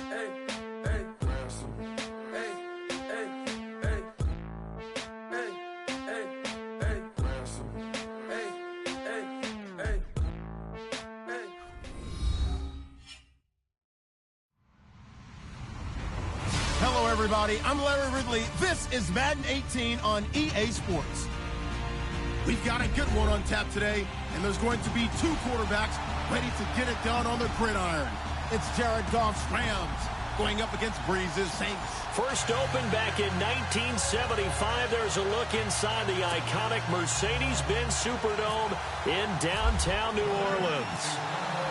Hello, everybody. I'm Larry Ridley. This is Madden 18 on EA Sports. We've got a good one on tap today, and there's going to be two quarterbacks ready to get it done on the gridiron. It's Jared Goff's Rams going up against Breeze's Saints. First opened back in 1975. There's a look inside the iconic Mercedes-Benz Superdome in downtown New Orleans.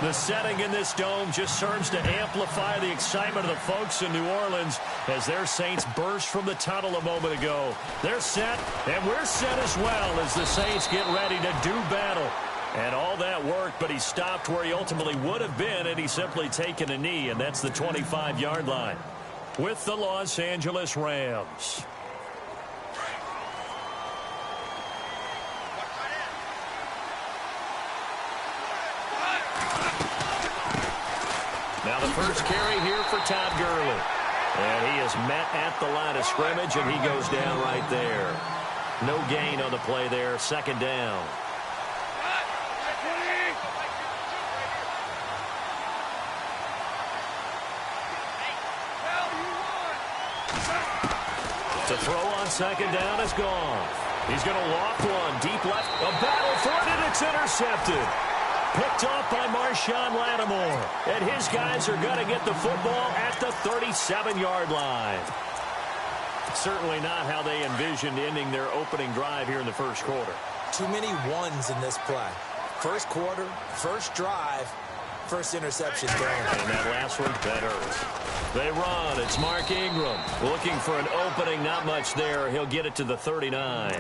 The setting in this dome just serves to amplify the excitement of the folks in New Orleans as their Saints burst from the tunnel a moment ago. They're set, and we're set as well as the Saints get ready to do battle. And all that work, but he stopped where he ultimately would have been, and he's simply taken a knee, and that's the 25-yard line with the Los Angeles Rams. Now the first carry here for Todd Gurley. And he is met at the line of scrimmage, and he goes down right there. No gain on the play there, second down. To throw on second down is gone. He's going to loft one deep left. A battle for it, and it's intercepted. Picked off by Marshawn Lattimore. And his guys are going to get the football at the 37-yard line. Certainly not how they envisioned ending their opening drive here in the first quarter. Too many ones in this play. First quarter, first drive, first interception thrown. And that last one, that hurts. They run. It's Mark Ingram looking for an opening. Not much there. He'll get it to the 39.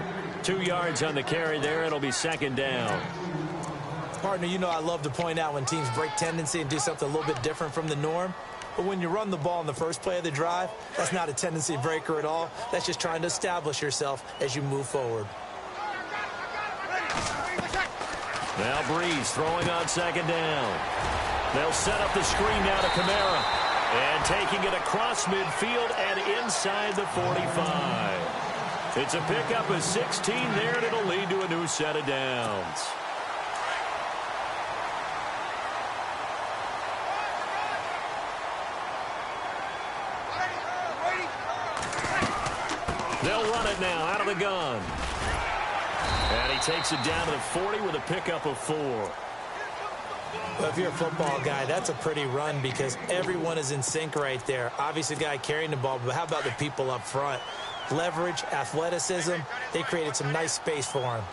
2 yards on the carry there. It'll be second down. Partner, you know I love to point out when teams break tendency and do something a little bit different from the norm. But when you run the ball in the first play of the drive, that's not a tendency breaker at all. That's just trying to establish yourself as you move forward. Now Breeze throwing on second down. They'll set up the screen now to Kamara. And taking it across midfield and inside the 45. It's a pickup of 16 there, and it'll lead to a new set of downs. They'll run it now out of the gun. And he takes it down to the 40 with a pickup of 4. Well, if you're a football guy, that's a pretty run because everyone is in sync right there. Obviously, the guy carrying the ball, but how about the people up front? Leverage, athleticism, they created some nice space for him.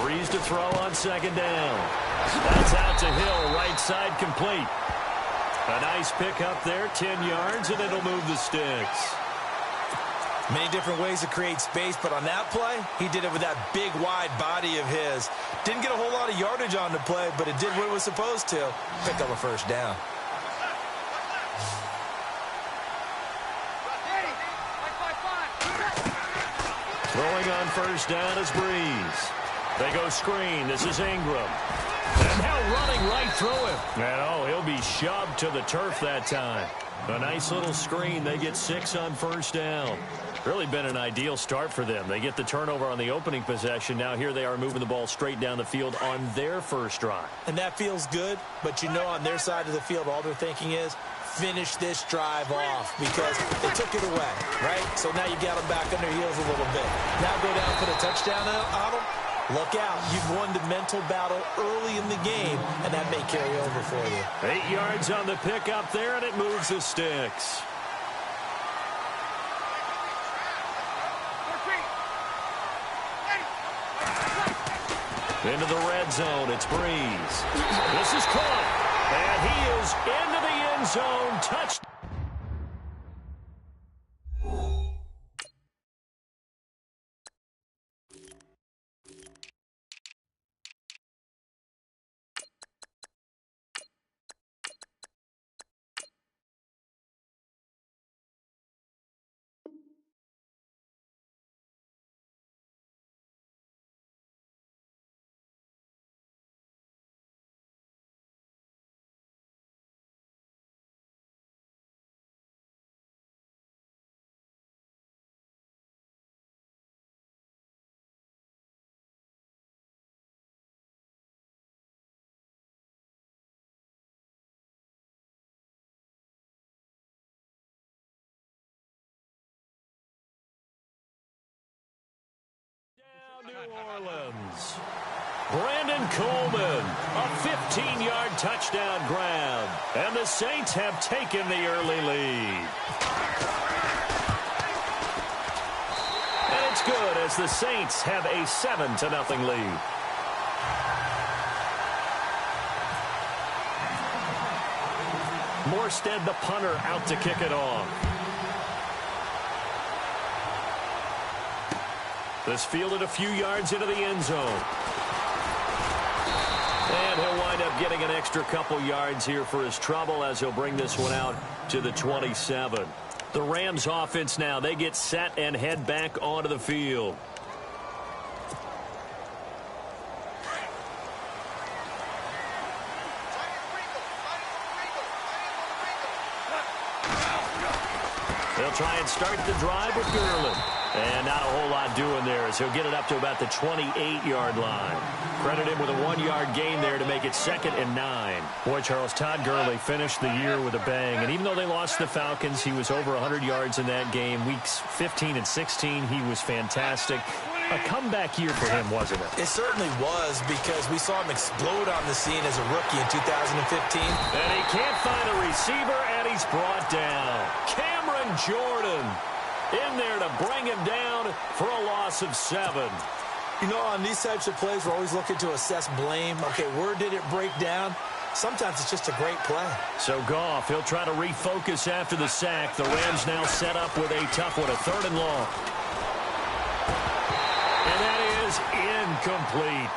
Breeze to throw on second down. That's out to Hill, right side complete. A nice pickup there, 10 yards, and it'll move the sticks. Many different ways to create space, but on that play, he did it with that big, wide body of his. Didn't get a whole lot of yardage on the play, but it did what it was supposed to. Pick up a first down. Throwing on first down is Breeze. They go screen. This is Ingram. And now running right through him. And oh, he'll be shoved to the turf that time. A nice little screen. They get 6 on first down. Really been an ideal start for them. They get the turnover on the opening possession. Now here they are moving the ball straight down the field on their first drive. And that feels good, but you know on their side of the field, all they're thinking is, finish this drive off because they took it away, right? So now you got them back on their heels a little bit. Now go down for the touchdown on them. Look out. You've won the mental battle early in the game, and that may carry over for you. 8 yards on the pickup there, and it moves the sticks. Into the red zone. It's Breeze. This is caught. And he is into the end zone. Touchdown. Orleans. Brandon Coleman, a 15-yard touchdown grab. And the Saints have taken the early lead. And it's good as the Saints have a 7-0 lead. Morstead, the punter, out to kick it off. This fielded a few yards into the end zone. And he'll wind up getting an extra couple yards here for his trouble as he'll bring this one out to the 27. The Rams offense now, they get set and head back onto the field. They'll try and start the drive with Gurley. And not a whole lot doing there as he'll get it up to about the 28-yard line. Credit him with a 1-yard gain there to make it 2nd and 9. Boy, Charles, Todd Gurley finished the year with a bang. And even though they lost the Falcons, he was over 100 yards in that game. Weeks 15 and 16, he was fantastic. A comeback year for him, wasn't it? It certainly was, because we saw him explode on the scene as a rookie in 2015. And he can't find a receiver, and he's brought down. Cameron Jordan in there to bring him down for a loss of 7. You know, on these types of plays, we're always looking to assess blame. Okay, where did it break down? Sometimes it's just a great play. So Goff, he'll try to refocus after the sack. The Rams now set up with a tough one, a 3rd and long. And that is incomplete.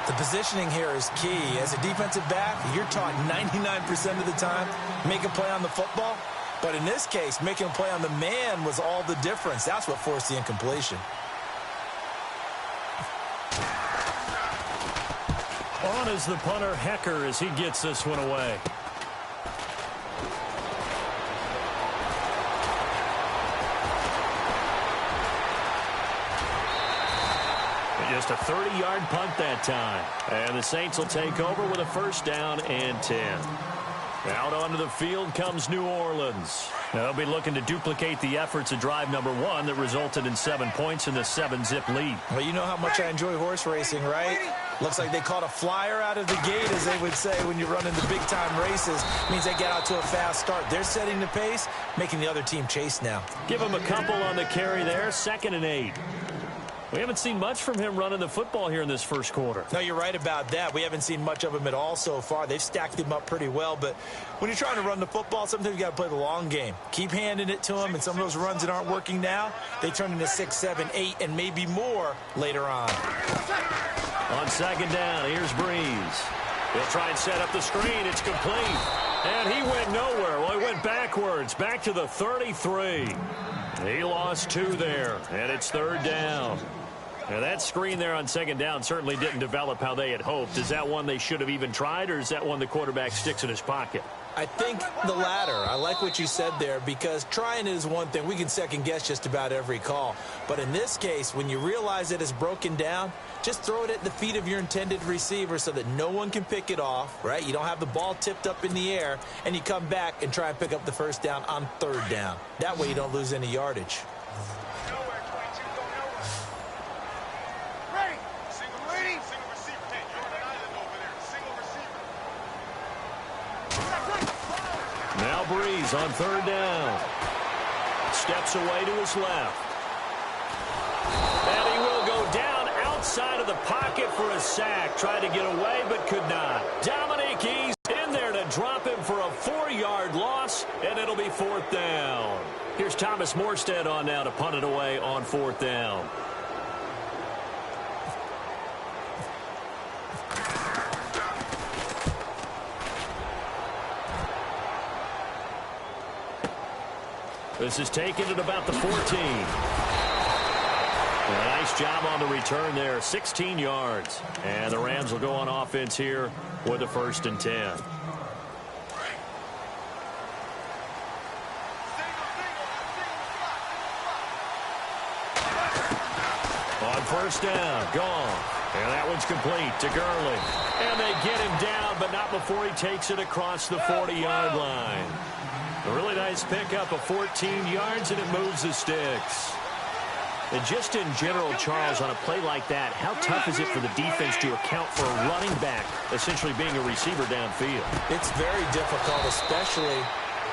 The positioning here is key. As a defensive back, you're taught 99% of the time, make a play on the football. But in this case, making a play on the man was all the difference. That's what forced the incompletion. On is the punter, Hecker, as he gets this one away. Just a 30-yard punt that time. And the Saints will take over with a 1st down and 10. Out onto the field comes New Orleans. They'll be looking to duplicate the efforts of drive number 1 that resulted in 7 points in the 7-zip lead. Well, you know how much I enjoy horse racing, right? Looks like they caught a flyer out of the gate, as they would say when you're running the big-time races. Means they get out to a fast start. They're setting the pace, making the other team chase now. Give them a couple on the carry there, 2nd and 8. We haven't seen much from him running the football here in this first quarter. No, you're right about that. We haven't seen much of him at all so far. They've stacked him up pretty well, but when you're trying to run the football, sometimes you got to play the long game. Keep handing it to him, and some of those runs that aren't working now, they turn into 6, 7, 8, and maybe more later on. On 2nd down, here's Breeze. He'll try and set up the screen. It's complete. And he went nowhere. Well, he went backwards, back to the 33. He lost 2 there, and it's 3rd down. Now, that screen there on 2nd down certainly didn't develop how they had hoped. Is that one they should have even tried, or is that one the quarterback sticks in his pocket? I think the latter. I like what you said there, because trying it is one thing. We can second-guess just about every call. But in this case, when you realize it is broken down, just throw it at the feet of your intended receiver so that no one can pick it off, right? You don't have the ball tipped up in the air, and you come back and try and pick up the 1st down on 3rd down. That way you don't lose any yardage. Now Breeze on 3rd down. Steps away to his left. And he will go down outside of the pocket for a sack. Tried to get away but could not. Dominique East in there to drop him for a 4-yard loss, and it'll be 4th down. Here's Thomas Morstead on now to punt it away on 4th down. This is taken at about the 14. A nice job on the return there, 16 yards. And the Rams will go on offense here with a 1st and 10. On 1st down, gone. And that one's complete to Gurley. And they get him down, but not before he takes it across the 40-yard line. A really nice pickup of 14 yards, and it moves the sticks. And just in general, Charles, on a play like that, how tough is it for the defense to account for a running back essentially being a receiver downfield? It's very difficult, especially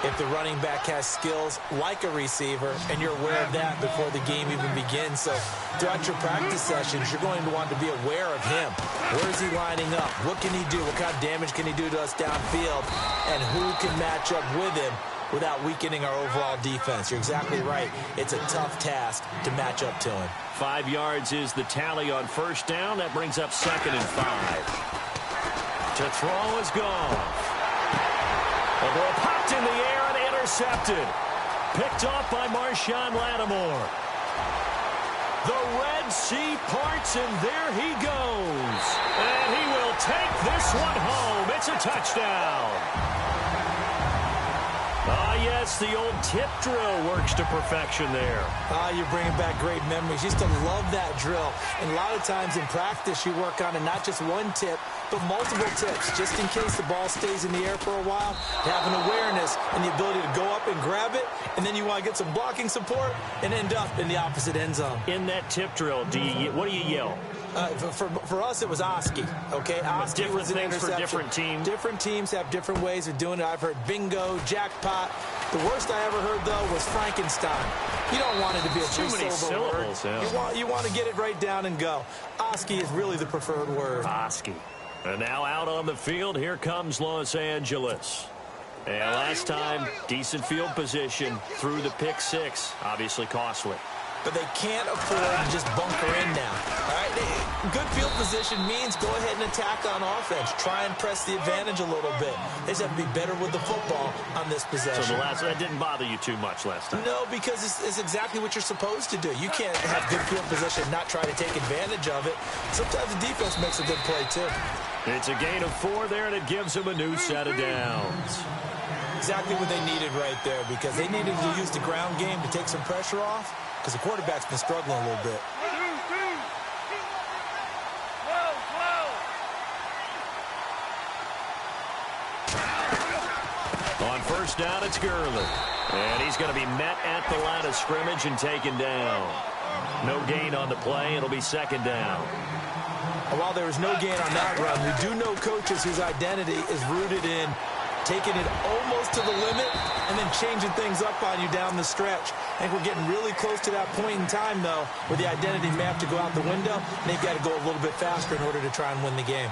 if the running back has skills like a receiver, and you're aware of that before the game even begins. So throughout your practice sessions, you're going to want to be aware of him. Where is he lining up? What can he do? What kind of damage can he do to us downfield? And who can match up with him without weakening our overall defense? You're exactly right. It's a tough task to match up to him. 5 yards is the tally on first down. That brings up 2nd and 5. To throw is gone. The ball popped in the air and intercepted. Picked off by Marshawn Lattimore. The Red Sea parts, and there he goes. And he will take this one home. It's a touchdown. Yes, the old tip drill works to perfection there. You're bringing back great memories. Used to love that drill. And a lot of times in practice, you work on it, not just one tip, but multiple tips, just in case the ball stays in the air for a while. Have an awareness and the ability to go up and grab it, and then you want to get some blocking support and end up in the opposite end zone. In that tip drill, what do you yell? For us, it was Oski, okay? Oski was an interception. For different teams. Different teams have different ways of doing it. I've heard bingo, jackpot. The worst I ever heard, though, was Frankenstein. You don't want it to be a three-syllable word. Yeah. You want to get it right down and go. Oski is really the preferred word. Oski. And now out on the field, here comes Los Angeles. And last time, decent field position through the pick 6, obviously costly. But they can't afford to just bunker in now. All right, good field position means go ahead and attack on offense. Try and press the advantage a little bit. They just have to be better with the football on this possession. So that didn't bother you too much last time? No, because it's exactly what you're supposed to do. You can't have good field position and not try to take advantage of it. Sometimes the defense makes a good play, too. It's a gain of 4 there, and it gives them a new set of downs. Exactly what they needed right there, because they needed to use the ground game to take some pressure off, because the quarterback's been struggling a little bit. On first down, it's Gurley. And he's going to be met at the line of scrimmage and taken down. No gain on the play. It'll be 2nd down. While there was no gain on that run, we do know coaches whose identity is rooted in taking it almost to the limit and then changing things up on you down the stretch. I think we're getting really close to that point in time, though, where the identity may have to go out the window, and they've got to go a little bit faster in order to try and win the game.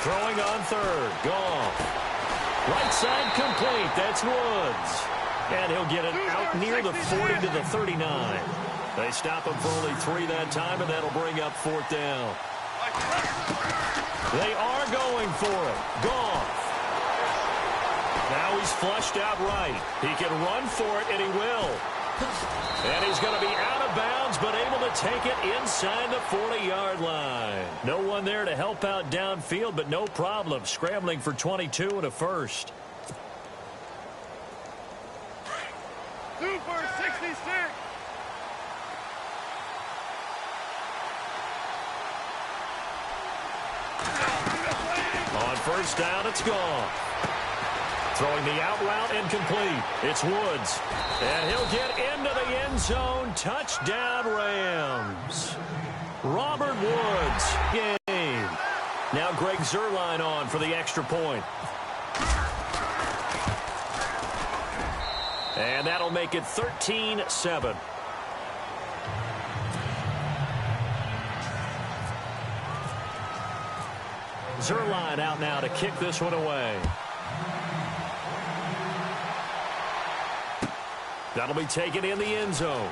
Throwing on 3rd. Goff. Right side complete. That's Woods. And he'll get it out near the 40 to the 39. They stop him for only 3 that time, and that'll bring up 4th down. They are going for it. Goff. Now he's flushed out right. He can run for it, and he will. And he's going to be out of bounds, but able to take it inside the 40-yard line. No one there to help out downfield, but no problem. Scrambling for 22 and a first. Super 66. On first down, it's gone. Throwing the out route incomplete. It's Woods. And he'll get into the end zone. Touchdown, Rams. Robert Woods. Game. Now Greg Zuerlein on for the extra point. And that'll make it 13-7. Zuerlein out now to kick this one away. That'll be taken in the end zone.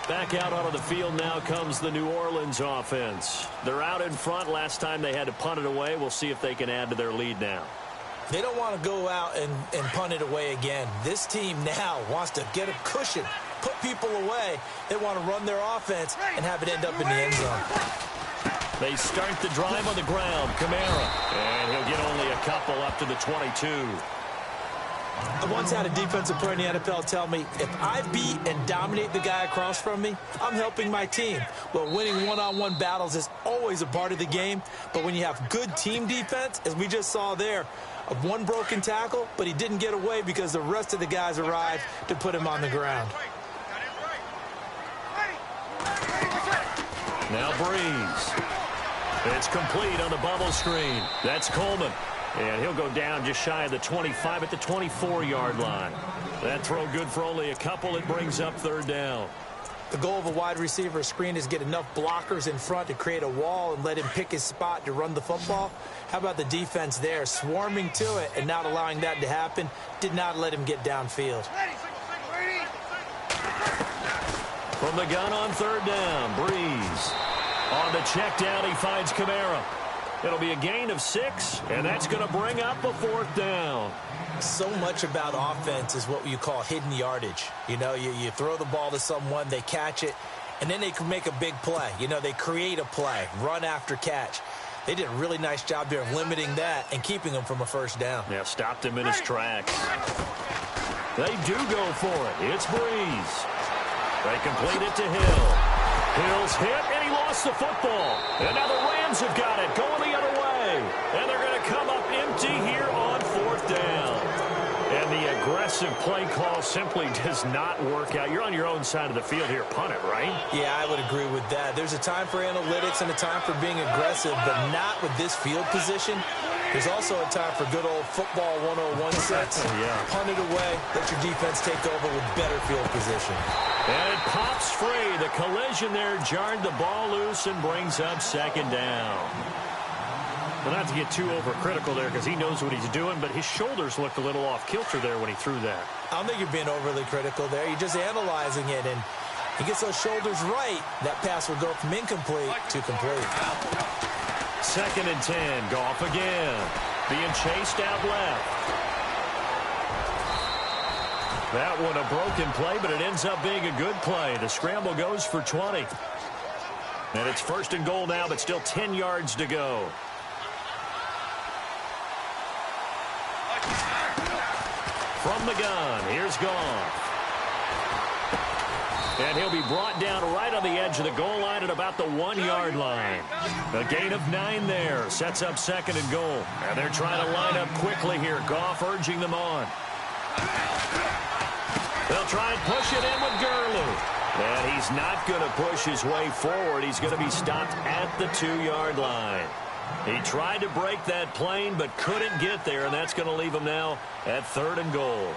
Back out onto the field now comes the New Orleans offense. They're out in front. Last time they had to punt it away. We'll see if they can add to their lead now. They don't want to go out and punt it away again. This team now wants to get a cushion, put people away. They want to run their offense and have it end up in the end zone. They start the drive on the ground. Kamara. And he'll get only a couple up to the 22. I once had a defensive player in the NFL tell me, if I beat and dominate the guy across from me, I'm helping my team. Well, winning one-on-one battles is always a part of the game, but when you have good team defense, as we just saw there, one broken tackle, but he didn't get away because the rest of the guys arrived to put him on the ground. Now Breeze. It's complete on the bubble screen. That's Coleman. And he'll go down just shy of the 25 at the 24-yard line. That throw good for only a couple. It brings up third down. The goal of a wide receiver screen is get enough blockers in front to create a wall and let him pick his spot to run the football. How about the defense there, swarming to it and not allowing that to happen? Did not let him get downfield. From the gun on third down, Breeze. On the check down, he finds Kamara. It'll be a gain of 6, and that's going to bring up a fourth down. So much about offense is what you call hidden yardage. You know, you throw the ball to someone, they catch it, and then they can make a big play. You know, they create a play, run after catch. They did a really nice job there of limiting that and keeping him from a first down. Yeah, stopped him in his tracks. They do go for it. It's Breeze. They complete it to Hill. Hill's hit, and he lost the football. And now the Rams have got it, going the other way. And they're going to come up empty here on fourth down. And the aggressive play call simply does not work out. You're on your own side of the field here. Punt it, right? Yeah, I would agree with that. There's a time for analytics and a time for being aggressive, but not with this field position. There's also a time for good old football 101 sets. Yeah. Punt it away, let your defense take over with better field position. And it pops free. The collision there jarred the ball loose and brings up second down. Well, not to get too overcritical there because he knows what he's doing, but his shoulders looked a little off kilter there when he threw that. I don't think you're being overly critical there. You're just analyzing it, and he gets those shoulders right. That pass will go from incomplete to complete. 2nd and 10. Goff again. Being chased out left. That one a broken play, but it ends up being a good play. The scramble goes for 20. And it's 1st and goal now, but still 10 yards to go. From the gun, here's Goff. And he'll be brought down right on the edge of the goal line at about the 1-yard line. A gain of 9 there. Sets up 2nd and goal. And they're trying to line up quickly here. Goff urging them on. They'll try and push it in with Gurley. And he's not going to push his way forward. He's going to be stopped at the 2-yard line. He tried to break that plane but couldn't get there, and that's going to leave him now at 3rd and goal.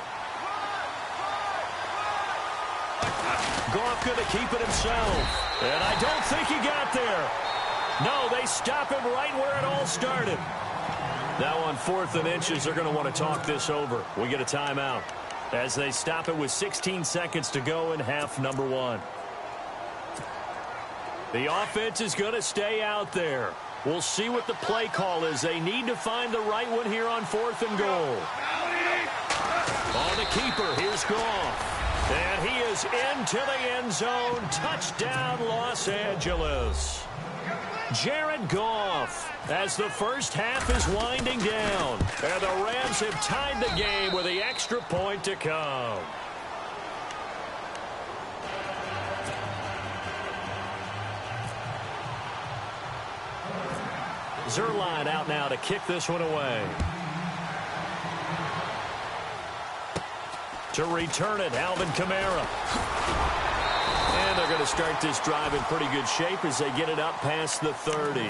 Goff going to keep it himself. And I don't think he got there. No, they stop him right where it all started. Now on 4th and inches, they're going to want to talk this over. We get a timeout as they stop it with 16 seconds to go in half number 1. The offense is going to stay out there. We'll see what the play call is. They need to find the right one here on 4th and goal. On the keeper, here's Goff. And he is into the end zone. Touchdown, Los Angeles. Jared Goff as the first half is winding down. And the Rams have tied the game with the extra point to come. Zerline out now to kick this one away. To return it, Alvin Kamara. And they're going to start this drive in pretty good shape as they get it up past the 30.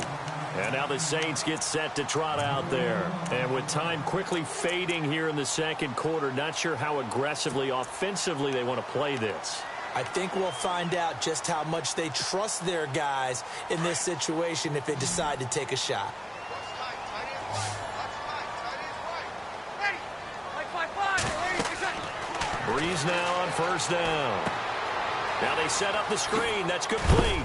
And now the Saints get set to trot out there. And with time quickly fading here in the second quarter, not sure how aggressively, offensively they want to play this. I think we'll find out just how much they trust their guys in this situation if they decide to take a shot. Breeze now on 1st down. Now they set up the screen. That's complete.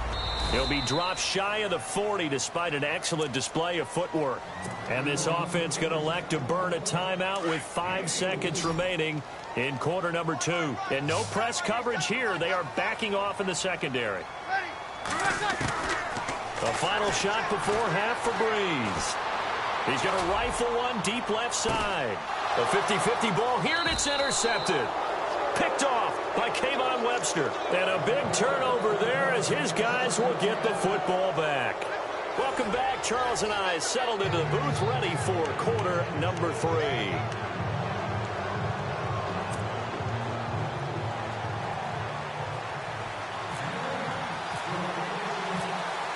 He'll be dropped shy of the 40 despite an excellent display of footwork. And this offense going to elect to burn a timeout with 5 seconds remaining in quarter number 2. And no press coverage here. They are backing off in the secondary. A final shot before half for Breeze. He's going to rifle one deep left side. A 50-50 ball here, and it's intercepted. Picked off by Kayvon Webster. And a big turnover there as his guys will get the football back. Welcome back. Charles and I settled into the booth, ready for quarter number 3.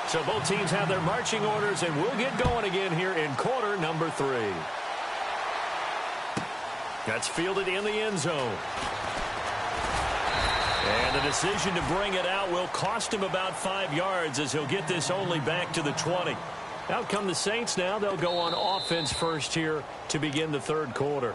So both teams have their marching orders, and we'll get going again here in quarter number 3. That's fielded in the end zone. And the decision to bring it out will cost him about 5 yards as he'll get this only back to the 20. Out come the Saints now. They'll go on offense first here to begin the third quarter.